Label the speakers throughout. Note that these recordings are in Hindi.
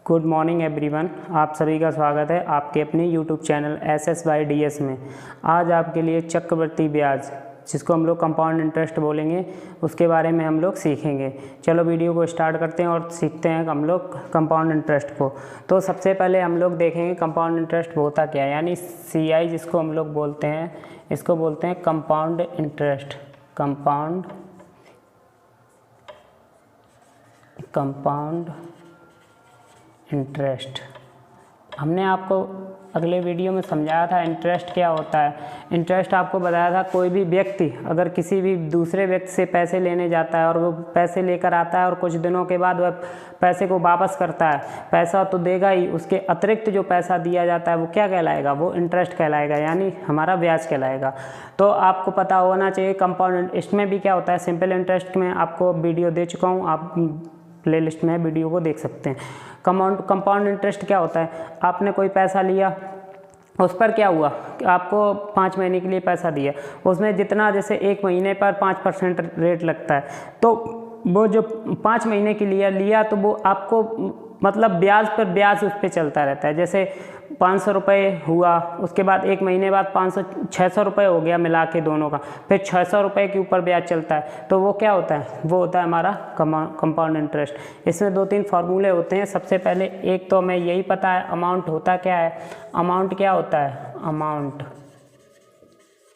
Speaker 1: गुड मॉर्निंग एवरीवन, आप सभी का स्वागत है आपके अपने यूट्यूब चैनल SSYDS में। आज आपके लिए चक्रवृद्धि ब्याज, जिसको हम लोग कंपाउंड इंटरेस्ट बोलेंगे, उसके बारे में हम लोग सीखेंगे। चलो वीडियो को स्टार्ट करते हैं और सीखते हैं हम लोग कंपाउंड इंटरेस्ट को। तो सबसे पहले हम लोग देखेंगे कंपाउंड इंटरेस्ट होता क्या है, यानी CI जिसको हम लोग बोलते हैं, इसको बोलते हैं कंपाउंड इंटरेस्ट। कंपाउंड इंटरेस्ट हमने आपको अगले वीडियो में समझाया था इंटरेस्ट क्या होता है। इंटरेस्ट आपको बताया था कोई भी व्यक्ति अगर किसी भी दूसरे व्यक्ति से पैसे लेने जाता है और वो पैसे लेकर आता है और कुछ दिनों के बाद वह पैसे को वापस करता है, पैसा तो देगा ही, उसके अतिरिक्त जो पैसा दिया जाता है वो क्या कहलाएगा, वो इंटरेस्ट कहलाएगा, यानी हमारा ब्याज कहलाएगा। तो आपको पता होना चाहिए कंपाउंड, इसमें भी क्या होता है। सिंपल इंटरेस्ट में आपको वीडियो दे चुका हूँ, आप प्लेलिस्ट में वीडियो को देख सकते हैं। कंपाउंड इंटरेस्ट क्या होता है, आपने कोई पैसा लिया, उस पर क्या हुआ, आपको 5 महीने के लिए पैसा दिया, उसमें जितना जैसे 1 महीने पर 5% रेट लगता है, तो वो जो 5 महीने के लिए लिया तो वो आपको मतलब ब्याज पर ब्याज उस पर चलता रहता है। जैसे 500 रुपये हुआ, उसके बाद 1 महीने बाद 600 रुपये हो गया मिला के दोनों का, फिर 600 रुपये के ऊपर ब्याज चलता है, तो वो क्या होता है, वो होता है हमारा कंपाउंड इंटरेस्ट। इसमें 2-3 फार्मूले होते हैं। सबसे पहले एक तो हमें यही पता है अमाउंट होता क्या है। अमाउंट क्या होता है,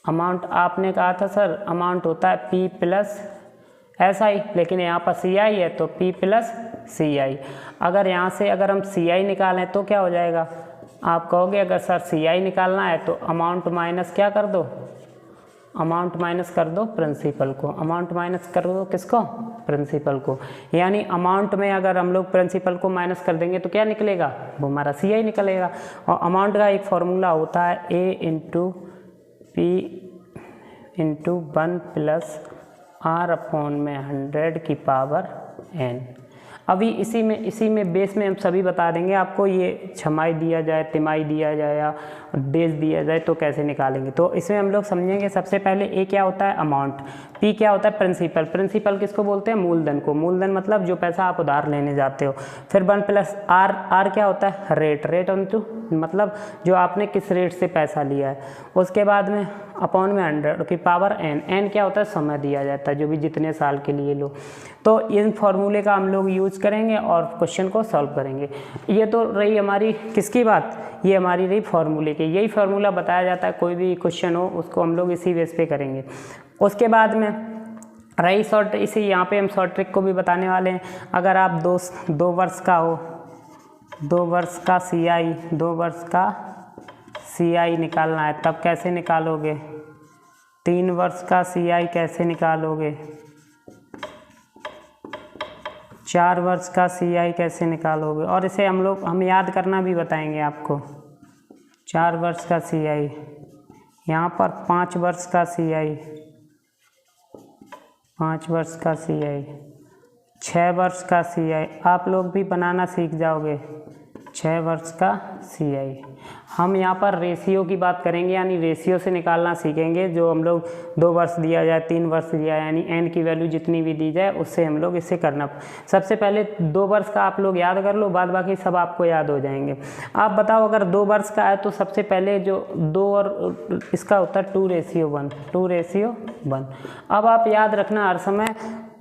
Speaker 1: अमाउंट आपने कहा था सर अमाउंट होता है P प्लस SI, लेकिन यहाँ पर CI है तो P प्लस CI। अगर यहाँ से अगर हम CI निकालें तो क्या हो जाएगा, आप कहोगे अगर सर CI निकालना है तो अमाउंट माइनस क्या कर दो, अमाउंट माइनस कर दो प्रिंसिपल को। अमाउंट माइनस कर दो किसको, प्रिंसिपल को। यानी अमाउंट में अगर हम लोग प्रिंसिपल को माइनस कर देंगे तो क्या निकलेगा, वो हमारा CI निकलेगा। और अमाउंट का एक फॉर्मूला होता है A into P into 1 plus R/100 की पावर n। अभी इसी में बेस में हम सभी बता देंगे आपको, ये छमाई दिया जाए, तिमाही दिया जाए या डेज दिया जाए तो कैसे निकालेंगे। तो इसमें हम लोग समझेंगे सबसे पहले A क्या होता है, अमाउंट। P क्या होता है, प्रिंसिपल। प्रिंसिपल किसको बोलते हैं, मूलधन को। मूलधन मतलब जो पैसा आप उधार लेने जाते हो। फिर 1 प्लस R क्या होता है, रेट इंटू मतलब जो आपने किस रेट से पैसा लिया है। उसके बाद में अपॉन में 100 की पावर n क्या होता है, समय दिया जाता है, जो भी जितने साल के लिए लो। तो इन फॉर्मूले का हम लोग यूज़ करेंगे और क्वेश्चन को सॉल्व करेंगे। ये तो रही हमारी किसकी बात, ये हमारी रही फॉर्मूले की। यही फार्मूला बताया जाता है, कोई भी क्वेश्चन हो उसको हम लोग इसी बेस पे करेंगे। उसके बाद में रही शॉर्ट, इसी यहाँ पे हम शॉर्ट ट्रिक को भी बताने वाले हैं। अगर आप 2 वर्ष का हो, 2 वर्ष का CI निकालना है, तब कैसे निकालोगे, 3 वर्ष का CI कैसे निकालोगे, 4 वर्ष का CI कैसे निकालोगे, और इसे हम याद करना भी बताएंगे आपको। 4 वर्ष का CI, यहाँ पर 5 वर्ष का CI, 5 वर्ष का CI, 6 वर्ष का CI, आप लोग भी बनाना सीख जाओगे। 6 वर्ष का CI। हम यहाँ पर रेशियो की बात करेंगे, यानी रेशियो से निकालना सीखेंगे। जो हम लोग 2 वर्ष दिया जाए, 3 वर्ष दिया जाए, यानी n की वैल्यू जितनी भी दी जाए उससे हम लोग इसे करना। सबसे पहले 2 वर्ष का आप लोग याद कर लो, बाद बाकी सब आपको याद हो जाएंगे। आप बताओ अगर 2 वर्ष का है तो सबसे पहले जो 2 और इसका होता है 2:1। अब आप याद रखना हर समय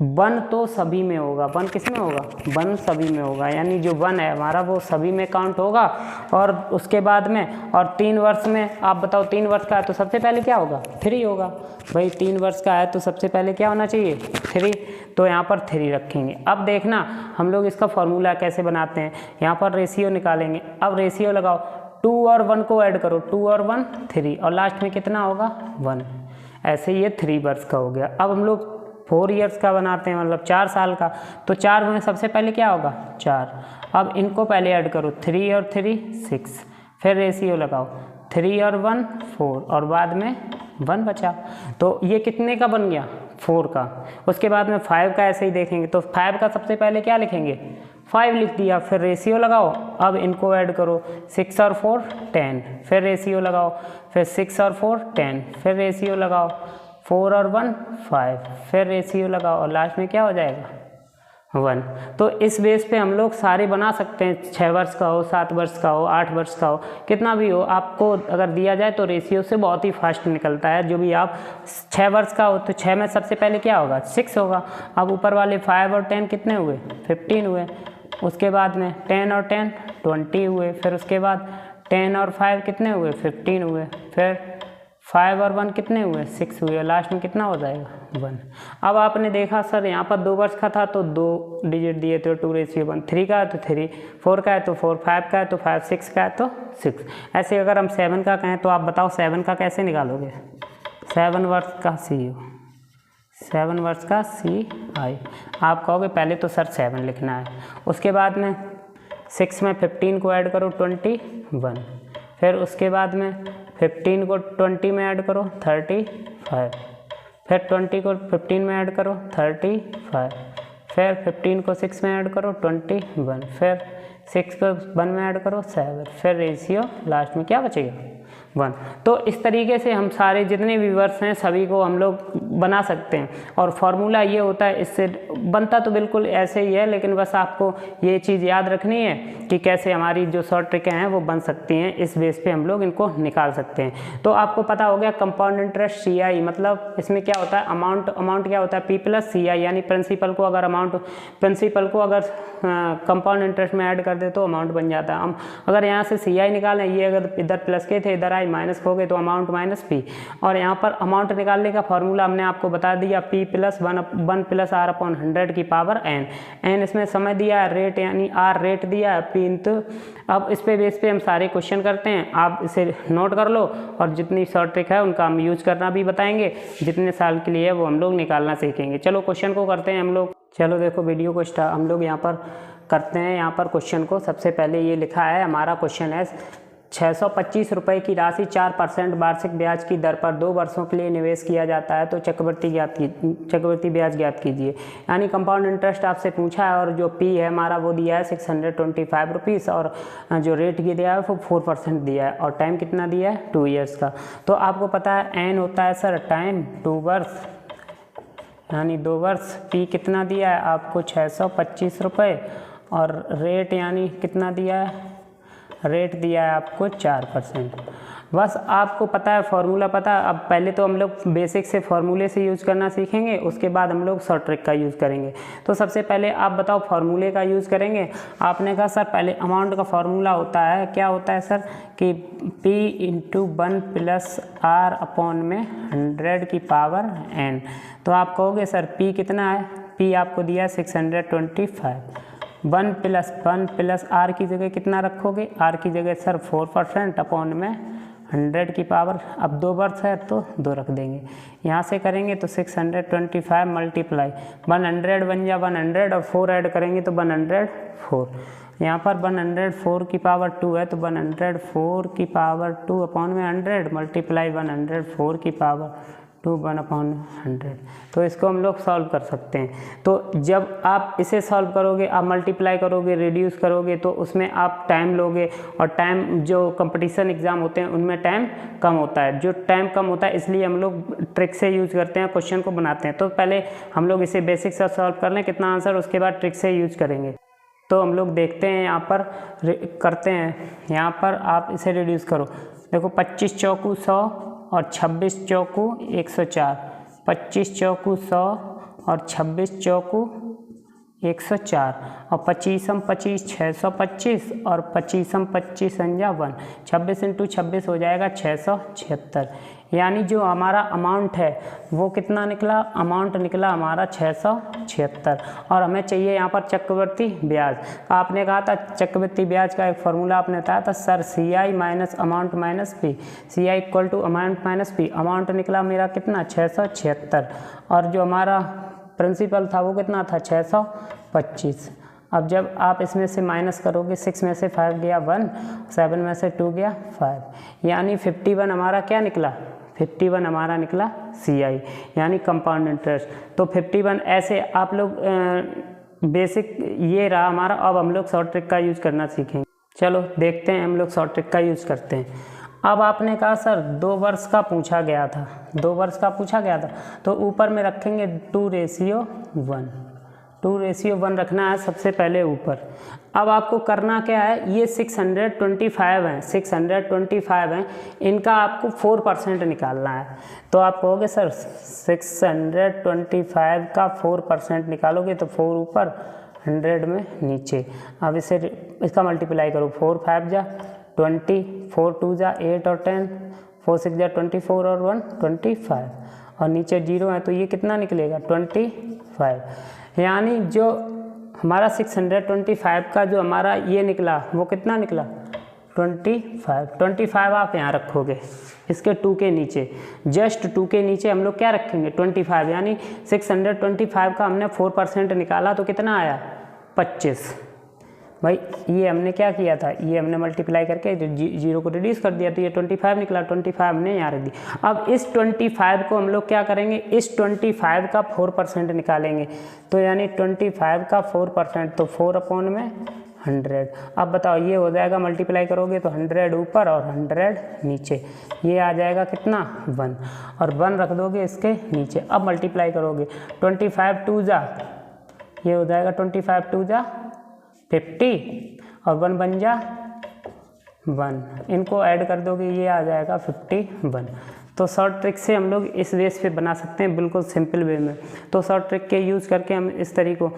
Speaker 1: 1 तो सभी में होगा। 1 किस में होगा, 1 सभी में होगा, यानी जो 1 है हमारा वो सभी में काउंट होगा। और उसके बाद में और 3 वर्ष में आप बताओ 3 वर्ष का है तो सबसे पहले क्या होगा, 3 होगा। भाई 3 वर्ष का है तो सबसे पहले क्या होना चाहिए, 3, तो यहाँ पर 3 रखेंगे। अब देखना हम लोग इसका फॉर्मूला कैसे बनाते हैं। यहाँ पर रेशियो निकालेंगे। अब रेशियो लगाओ, 2 और 1 को ऐड करो, 2 और 1 3, और लास्ट में कितना होगा, 1। ऐसे ये 3 वर्ष का हो गया। अब हम लोग 4 ईयर्स का बनाते हैं, मतलब 4 साल का। तो 4 में सबसे पहले क्या होगा, 4। अब इनको पहले ऐड करो, 3 और 3 6, फिर रेशियो लगाओ, 3 और 1 4, और बाद में 1 बचा। तो ये कितने का बन गया, 4 का। उसके बाद में 5 का ऐसे ही देखेंगे, तो 5 का सबसे पहले क्या लिखेंगे, 5 लिख दिया, फिर रेशियो लगाओ। अब इनको ऐड करो, 6 और 4 10, फिर रेशियो लगाओ, फिर 6 और 4 10, फिर रेशियो लगाओ, 4 और 1 5, फिर रेशियो लगाओ, और लास्ट में क्या हो जाएगा, 1। तो इस बेस पे हम लोग सारे बना सकते हैं, 6 वर्ष का हो, 7 वर्ष का हो, 8 वर्ष का हो, कितना भी हो, आपको अगर दिया जाए तो रेशियो से बहुत ही फास्ट निकलता है। जो भी आप 6 वर्ष का हो तो 6 में सबसे पहले क्या होगा, 6 होगा। अब ऊपर वाले 5 और 10 कितने हुए, 15 हुए। उसके बाद में 10 और 10 20 हुए। फिर उसके बाद 10 और 5 कितने हुए, 15 हुए। फिर 5 और 1 कितने हुए, 6 हुए। लास्ट में कितना हो जाएगा, 1। अब आपने देखा सर यहाँ पर 2 वर्ष का था तो 2 डिजिट दिए थे, 2:1। 3 का है तो 3, 4 का है तो 4, 5 का है तो 5, 6 का है तो 6। ऐसे अगर हम 7 का कहें तो आप बताओ 7 का कैसे निकालोगे। 7 वर्ष का CU, 7 वर्ष का CI। आप कहोगे पहले तो सर 7 लिखना है, उसके बाद में 6 में 15 को ऐड करो 21। फिर उसके बाद में 15 को 20 में ऐड करो 35। फिर 20 को 15 में ऐड करो 35। फिर 15 को 6 में ऐड करो 21। फिर 6 को 1 में ऐड करो 7। फिर रेशियो लास्ट में क्या बचेगा, 1। तो इस तरीके से हम सारे जितने भी वर्ष हैं सभी को हम लोग बना सकते हैं। और फार्मूला ये होता है, इससे बनता तो बिल्कुल ऐसे ही है, लेकिन बस आपको ये चीज़ याद रखनी है कि कैसे हमारी जो शॉर्ट ट्रिकें हैं वो बन सकती हैं। इस बेस पे हम लोग इनको निकाल सकते हैं। तो आपको पता हो गया कंपाउंड इंटरेस्ट CI, मतलब इसमें क्या होता है, अमाउंट क्या होता है, P + CI, यानी प्रिंसिपल को अगर कंपाउंड इंटरेस्ट में ऐड कर दे तो अमाउंट बन जाता है। हम अगर यहाँ से CI निकालें, ये अगर इधर प्लस के थे इधर आई माइनस हो गए तो अमाउंट -P। और यहाँ पर अमाउंट निकालने का फॉर्मूला हमने आपको बता दिया, P + 1 + R/100 की पावर n। इसमें समय दिया है, रेट यानी R रेट दिया है, P इंटू। अब इस पे बेस पे हम सारे क्वेश्चन करते हैं, आप इसे नोट कर लो। और जितनी शॉर्ट ट्रिक है उनका हम यूज करना भी बताएंगे, जितने साल के लिए है वो हम लोग निकालना सीखेंगे। चलो क्वेश्चन को करते हैं हम लोग। चलो देखो वीडियो को हम लोग यहाँ पर करते हैं। यहाँ पर क्वेश्चन को सबसे पहले ये लिखा है, हमारा क्वेश्चन है 625 रुपये की राशि 4% वार्षिक ब्याज की दर पर 2 वर्षों के लिए निवेश किया जाता है, तो चक्रवृद्धि ब्याज ज्ञात कीजिए। यानी कंपाउंड इंटरेस्ट आपसे पूछा है और जो P है हमारा वो दिया है 625 रुपीज़ और जो रेट ये दिया है वो 4% दिया है और टाइम कितना दिया है 2 ईयर्स का। तो आपको पता है N होता है सर टाइम, 2 वर्ष यानी 2 वर्ष। P कितना दिया है आपको 625 रुपये और रेट यानी कितना दिया है, रेट दिया है आपको 4%। बस आपको पता है फॉर्मूला पता है। अब पहले तो हम लोग बेसिक से फार्मूले से यूज़ करना सीखेंगे, उसके बाद हम लोग शॉर्ट ट्रिक का यूज़ करेंगे। तो सबसे पहले आप बताओ फार्मूले का यूज़ करेंगे। आपने कहा सर पहले अमाउंट का फार्मूला होता है, क्या होता है सर कि P × 1 + R/100 की पावर n। तो आप कहोगे सर P कितना है, P आपको दिया है 625। 1 + R की जगह कितना रखोगे, R की जगह सर 4% अपॉन में 100 की पावर। अब 2 वर्ष है तो 2 रख देंगे, यहाँ से करेंगे तो 625 मल्टीप्लाई 100 बन जा 100 और 4 ऐड करेंगे तो 104। यहाँ पर 104 की पावर 2 है तो 104 की पावर 2 अपॉन में 100 मल्टीप्लाई 104 की पावर 2 1/100। तो इसको हम लोग सॉल्व कर सकते हैं। तो जब आप इसे सॉल्व करोगे, आप मल्टीप्लाई करोगे, रिड्यूस करोगे तो उसमें आप टाइम लोगे और टाइम जो कंपटीशन एग्ज़ाम होते हैं उनमें टाइम कम होता है। जो टाइम कम होता है इसलिए हम लोग ट्रिक से यूज़ करते हैं, क्वेश्चन को बनाते हैं। तो पहले हम लोग इसे बेसिक से सॉल्व कर लें कितना आंसर, उसके बाद ट्रिक से यूज़ करेंगे। तो हम लोग देखते हैं यहाँ पर करते हैं। यहाँ पर आप इसे रिड्यूस करो, देखो 25 चौकू 100 और 26 चौकू 104, 25 चौकू 100 और 26 चौकू 104 और 25 25 625 और 25 25 अंजा 1, 26 × 26 हो जाएगा 676। यानी जो हमारा अमाउंट है वो कितना निकला, अमाउंट निकला हमारा 676 और हमें चाहिए यहाँ पर चक्रवृद्धि ब्याज। आपने कहा था चक्रवृद्धि ब्याज का एक फार्मूला आपने बताया था sir CI - amount -P, CI = amount -P। Amount निकला मेरा कितना 676 और जो हमारा प्रिंसिपल था वो कितना था 625। अब जब आप इसमें से माइनस करोगे, 6 में से 5 गया 1, 7 में से 2 गया 5, यानी 51 हमारा क्या निकला, 51 हमारा निकला CI यानी कंपाउंड इंटरेस्ट। तो 51 ऐसे आप लोग बेसिक ये रहा हमारा। अब हम लोग शॉर्ट ट्रिक का यूज़ करना सीखेंगे। चलो देखते हैं, हम लोग शॉर्ट ट्रिक का यूज़ करते हैं। अब आपने कहा सर 2 वर्ष का पूछा गया था, 2 वर्ष का पूछा गया था तो ऊपर में रखेंगे 2:1। 2:1 रखना है सबसे पहले ऊपर। अब आपको करना क्या है, ये 625 हैं, 625 हैं, इनका आपको 4% निकालना है। तो आप कहोगे सर 625 का 4% निकालोगे तो 4 ऊपर 100 में नीचे। अब इसका मल्टीप्लाई करो, 4 5 जा 20, 4 2 जा 8 और 10, 4 6 जा 24 और 1 25, और नीचे 0 है तो ये कितना निकलेगा 25। यानी जो हमारा 625 का जो हमारा ये निकला वो कितना निकला 25 आप यहाँ रखोगे इसके 2 के नीचे, जस्ट 2 के नीचे हम लोग क्या रखेंगे 25, यानी 625 का हमने 4% निकाला तो कितना आया 25। भाई ये हमने क्या किया था, ये हमने मल्टीप्लाई करके 0 को रिड्यूस कर दिया तो ये 25 निकला, 25 हमने यहाँ रख दिया। अब इस 25 को हम लोग क्या करेंगे, इस 25 का 4% निकालेंगे, तो यानी 25 का 4% तो 4/100। अब बताओ ये हो जाएगा, मल्टीप्लाई करोगे तो 100 ऊपर और 100 नीचे, ये आ जाएगा कितना 1, और 1 रख दोगे इसके नीचे। अब मल्टीप्लाई करोगे 25 2 जा, ये हो जाएगा 25 2 जा 50 और 1 बन जा 1, इनको ऐड कर दोगे ये आ जाएगा 51। तो शॉर्ट ट्रिक से हम लोग इस बेस पे बना सकते हैं, बिल्कुल सिंपल वे में। तो शॉर्ट ट्रिक के यूज़ करके हम इस तरीक़ों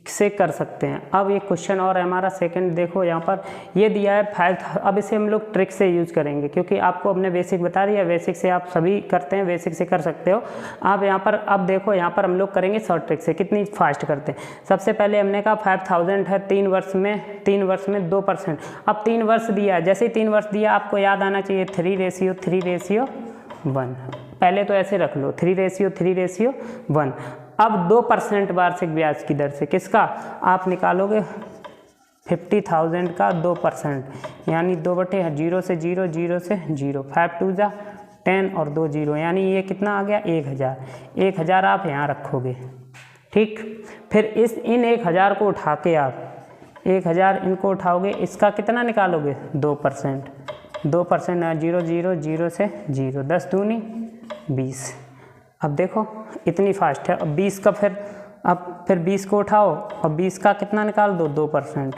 Speaker 1: से कर सकते हैं। अब एक क्वेश्चन और है हमारा सेकंड, देखो यहाँ पर ये दिया है 5। अब इसे हम लोग ट्रिक से यूज़ करेंगे क्योंकि आपको हमने बेसिक बता दिया, बेसिक से आप सभी करते हैं, बेसिक से कर सकते हो आप। यहाँ पर अब देखो, यहाँ पर हम लोग करेंगे शॉर्ट ट्रिक से, कितनी फास्ट करते हैं। सबसे पहले हमने कहा 5000 है 3 वर्ष में 2%। अब 3 वर्ष दिया, जैसे ही 3 वर्ष दिया आपको याद आना चाहिए 3:1। पहले तो ऐसे रख लो 3:1। अब 2% वार्षिक ब्याज की दर से किसका आप निकालोगे 50,000 का 2%, यानी 2/0 से 0, 0 से 0, 5 2 जा 10 और 2 0, यानी ये कितना आ गया 1000 आप यहाँ रखोगे। ठीक, फिर इन 1000 को उठा के आप 1000 इनको उठाओगे, इसका कितना निकालोगे 2%, 0 0 0 से 0, 10 दूनी 20। अब देखो इतनी फास्ट है। अब 20 का फिर 20 को उठाओ और 20 का कितना निकाल दो 2%।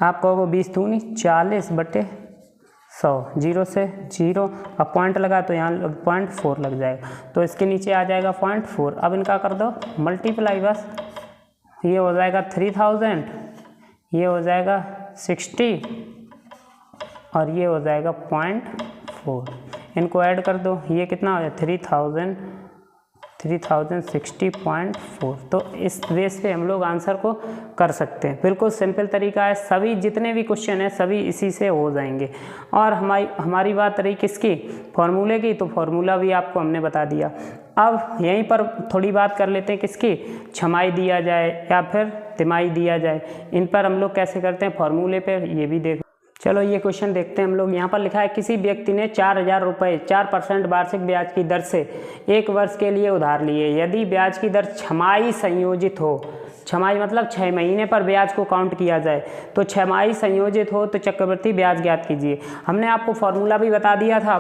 Speaker 1: आप कहोगे 20 दूनी 40/100, 0 से 0, अब पॉइंट लगा तो यहाँ 0.4 लग जाएगा, तो इसके नीचे आ जाएगा 0.4। अब इनका कर दो मल्टीप्लाई, बस ये हो जाएगा 3000, ये हो जाएगा 60 और ये हो जाएगा 0.4। इनको ऐड कर दो, ये कितना हो जाए 3060.4। तो इस बेस पे हम लोग आंसर को कर सकते हैं। बिल्कुल सिंपल तरीका है, सभी जितने भी क्वेश्चन हैं सभी इसी से हो जाएंगे। और हमारी बात रही किसकी, फॉर्मूले की, तो फॉर्मूला भी आपको हमने बता दिया। अब यहीं पर थोड़ी बात कर लेते हैं किसकी, छमाही दिया जाए या फिर तिमाही दिया जाए, इन पर हम लोग कैसे करते हैं फॉर्मूले पे, ये भी देखो। चलो ये क्वेश्चन देखते हैं हम लोग। यहाँ पर लिखा है किसी व्यक्ति ने 4000 रुपये 4% वार्षिक ब्याज की दर से 1 वर्ष के लिए उधार लिए। यदि ब्याज की दर छमाही संयोजित हो, छमाही मतलब 6 महीने पर ब्याज को काउंट किया जाए, तो छमाही संयोजित हो तो चक्रवृद्धि ब्याज ज्ञात कीजिए। हमने आपको फार्मूला भी बता दिया था,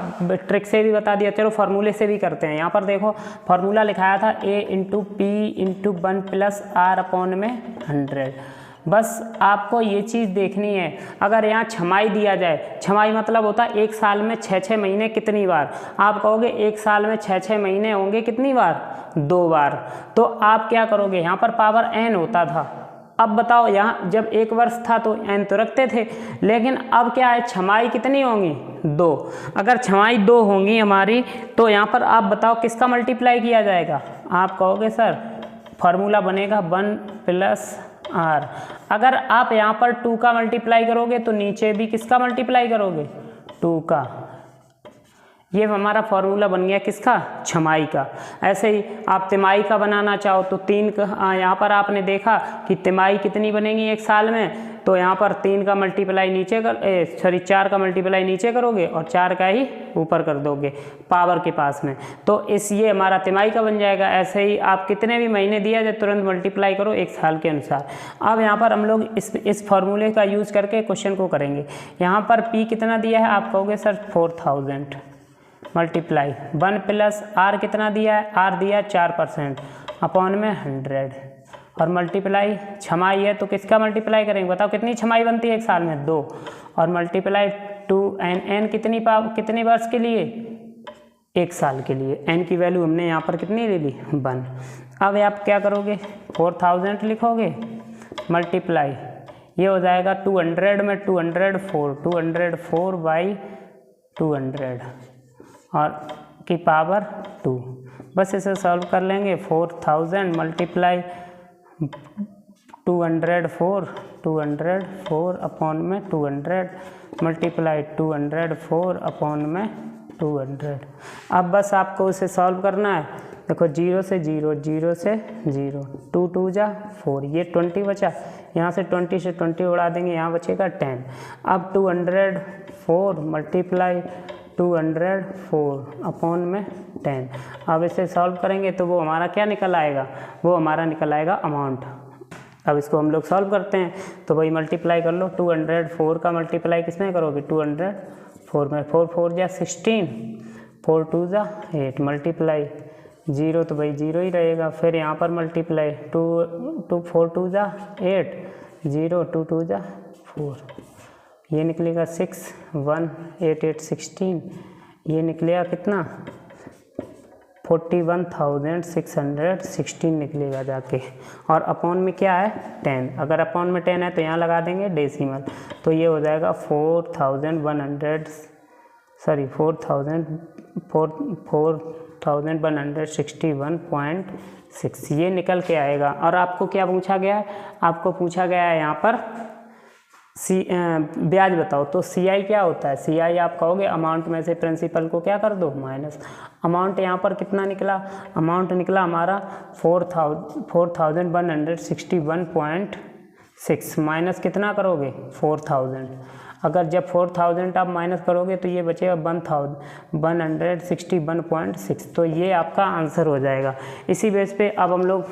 Speaker 1: ट्रिक से भी बता दिया, चलो फार्मूले से भी करते हैं। यहाँ पर देखो फार्मूला लिखाया था A × P × 1 + R/100। बस आपको ये चीज़ देखनी है, अगर यहाँ छमाही दिया जाए, छमाही मतलब होता है 1 साल में 6-6 महीने कितनी बार, आप कहोगे 1 साल में 6-6 महीने होंगे कितनी बार 2 बार, तो आप क्या करोगे, यहाँ पर पावर n होता था। अब बताओ यहाँ जब 1 वर्ष था तो n तो रखते थे, लेकिन अब क्या है छमाही कितनी होंगी 2। अगर छमाही 2 होंगी हमारी तो यहाँ पर आप बताओ किसका मल्टीप्लाई किया जाएगा, आप कहोगे सर फार्मूला बनेगा 1 + R। अगर आप यहाँ पर 2 का मल्टीप्लाई करोगे तो नीचे भी किसका मल्टीप्लाई करोगे 2 का। ये हमारा फार्मूला बन गया किसका, छमाही का। ऐसे ही आप तिमाही का बनाना चाहो तो 3 का, यहाँ पर आपने देखा कि तिमाही कितनी बनेगी 1 साल में, तो यहाँ पर 3 का मल्टीप्लाई नीचे 4 का मल्टीप्लाई नीचे करोगे और 4 का ही ऊपर कर दोगे पावर के पास में, तो ये हमारा तिमाही का बन जाएगा। ऐसे ही आप कितने भी महीने दिया जाए तुरंत मल्टीप्लाई करो 1 साल के अनुसार। अब यहाँ पर हम लोग इस फार्मूले का यूज़ करके क्वेश्चन को करेंगे। यहाँ पर P कितना दिया है, आप कहोगे सर 4000 मल्टीप्लाई 1 + R कितना दिया है, R दिया 4% / 100, और मल्टीप्लाई छमाही है तो किसका मल्टीप्लाई करेंगे, बताओ कितनी छमाही बनती है एक साल में, 2, और मल्टीप्लाई 2n, n कितने वर्ष के लिए, एक साल के लिए, n की वैल्यू हमने यहाँ पर कितनी ले ली, 1। अब आप क्या करोगे, 4000 लिखोगे, मल्टीप्लाई ये हो जाएगा 200 में 204 बाई 200 और की पावर 2। बस इसे सॉल्व कर लेंगे। 4000 मल्टीप्लाई 204 अपॉन में 200 मल्टीप्लाई 204 अपॉन में 200। अब बस आपको इसे सॉल्व करना है। देखो 0 से 0, 0 से 0, 2 2 जा 4, ये 20 बचा, यहाँ से 20 से 20 उड़ा देंगे, यहाँ बचेगा 10। अब 204 मल्टीप्लाई 204 अपॉन में 10। अब इसे सॉल्व करेंगे तो वो हमारा क्या निकल आएगा, वो हमारा निकल आएगा अमाउंट। अब इसको हम लोग सॉल्व करते हैं तो वही मल्टीप्लाई कर लो, 204 का मल्टीप्लाई किस में करोगे, 204 में, 4 4 जा 16, 4 2 जा 8 मल्टीप्लाई 0 तो भाई 0 ही रहेगा। फिर यहाँ पर मल्टीप्लाई 2 4 2 जा 8, 0 2 2 जा 4, ये निकलेगा 6 1 8 8 16, ये निकलेगा कितना 41,616 निकलेगा जाके। और अपॉन में क्या है 10, अगर अपॉन में 10 है तो यहाँ लगा देंगे डेसिमल, तो ये हो जाएगा 4161.6, ये निकल के आएगा। और आपको क्या पूछा गया है, आपको पूछा गया है यहाँ पर ब्याज बताओ, तो CI क्या होता है, CI आप कहोगे अमाउंट में से प्रिंसिपल को क्या कर दो माइनस। अमाउंट यहाँ पर कितना निकला, अमाउंट निकला हमारा 4161.6 माइनस कितना करोगे 4000। अगर जब 4000 आप माइनस करोगे तो ये बचेगा 161.6, तो ये आपका आंसर हो जाएगा। इसी बेस पे अब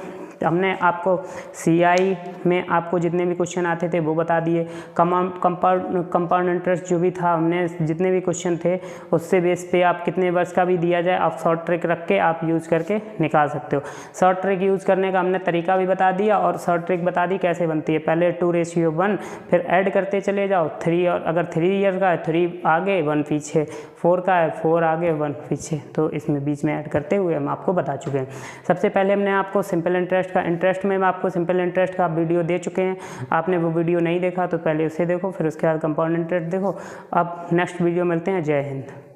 Speaker 1: हमने आपको CI में आपको जितने भी क्वेश्चन आते थे वो बता दिए। कंपाउंड इंटरेस्ट जो भी था, हमने जितने भी क्वेश्चन थे उससे बेस पे आप कितने वर्ष का भी दिया जाए आप शॉर्ट ट्रिक रख के आप यूज़ करके निकाल सकते हो। शॉर्ट ट्रिक यूज़ करने का हमने तरीका भी बता दिया और शॉर्ट ट्रिक बता दी कैसे बनती है। पहले 2:1, फिर ऐड करते चले जाओ 3, और अगर 3 ईयर का है 3 आगे 1 पीछे, 4 का है 4 आगे 1 पीछे, तो इसमें बीच में ऐड करते हुए हम आपको बता चुके हैं। सबसे पहले हमने आपको सिंपल इंटरेस्ट में आपको सिंपल इंटरेस्ट का वीडियो दे चुके हैं। आपने वो वीडियो नहीं देखा तो पहले उसे देखो, फिर उसके बाद कंपाउंड इंटरेस्ट देखो। अब नेक्स्ट वीडियो मिलते हैं। जय हिंद।